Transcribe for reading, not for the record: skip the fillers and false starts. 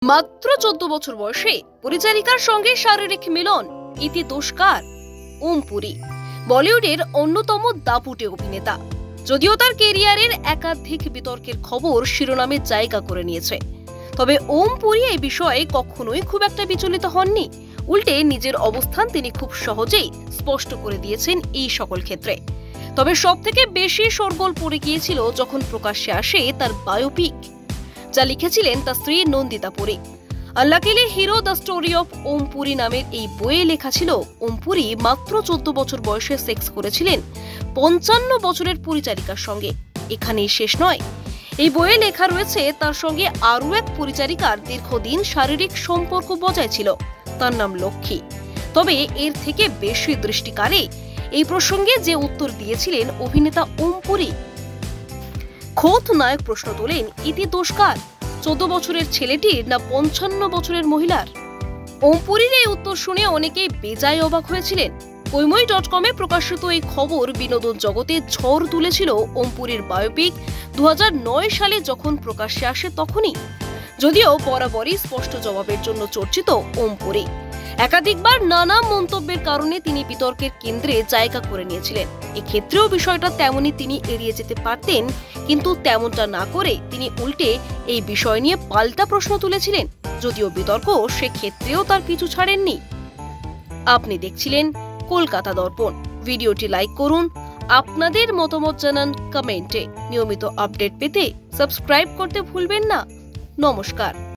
মাত্র 14 বছর বয়সে পরিচারিকার সঙ্গে শারীরিক মিলন, ইতি দুষ্কার। ওম পুরী বলিউডের অন্যতম দাপুটে অভিনেতা। যদিও তার ক্যারিয়ারের একাধিক বিতর্কের খবর শিরোনামে জায়গা করে নিয়েছে, তবে ওম পুরী এই বিষয়ে কখনোই খুব একটা বিচলিত হননি। উল্টে নিজের অবস্থান তিনি খুব সহজেই স্পষ্ট করে দিয়েছেন এই সকল ক্ষেত্রে। তবে সবথেকে বেশি শোরগোল পড়ে গিয়েছিল যখন প্রকাশ্যে আসে তার বায়োপিক, যা লিখেছিলেন তার স্ত্রী Nandita Puri. Unluckily hero the story of Om Puri নামের এই বইয়ে লেখা ছিল ওম পুরী মাত্র 14 বছর বয়সে সেক্স করেছিলেন 55 বছরের পরিচারিকার সঙ্গে। এখানেই শেষ নয়, এই বইয়ে লেখা রয়েছে তার সঙ্গে আরও এক পরিচারিকার দীর্ঘদিন শারীরিক সম্পর্ক বজায় ছিল, তার নাম লক্ষ্মী। তবে এর থেকে বেশি দৃষ্টি কাড়ে এই প্রসঙ্গে যে উত্তর দিয়েছিলেন অভিনেতা ওম পুরী। খোদ নায়ক প্রশ্ন তোলেন, ইতি দোষকার 14 বছরের ছেলেটির না 55 বছরের মহিলার? ওম পুরীর এই উত্তর শুনে অনেকেই বেজায় অবাক হয়েছিলেন। কৈময়.com-এ প্রকাশিত এই খবর বিনোদন জগতে ঝড় তুলেছিল ওম পুরীর বায়োপিক 2009 সালে যখন প্রকাশ্যে আসে তখনই। যদিও বরাবরই স্পষ্ট জবাবের জন্য চর্চিত ওম পুরী, একাধিকবার নানা মন্তব্যের কারণে তিনি বিতর্কের কেন্দ্রে জায়গা করে নিয়েছিলেন। এক্ষেত্রেও বিষয়টা তেমনই তিনি এড়িয়ে যেতে পারতেন, কিন্তু তেমনটা না করে তিনি উল্টে এই বিষয় নিয়ে পাল্টা প্রশ্ন তুলেছিলেন। যদিও বিতর্ক সেক্ষেত্রেও তার পিছু ছাড়েননি। আপনি দেখছিলেন কলকাতা দর্পণ। ভিডিওটি লাইক করুন, আপনাদের মতামত জানান কমেন্টে। নিয়মিত আপডেট পেতে সাবস্ক্রাইব করতে ভুলবেন না। নমস্কার।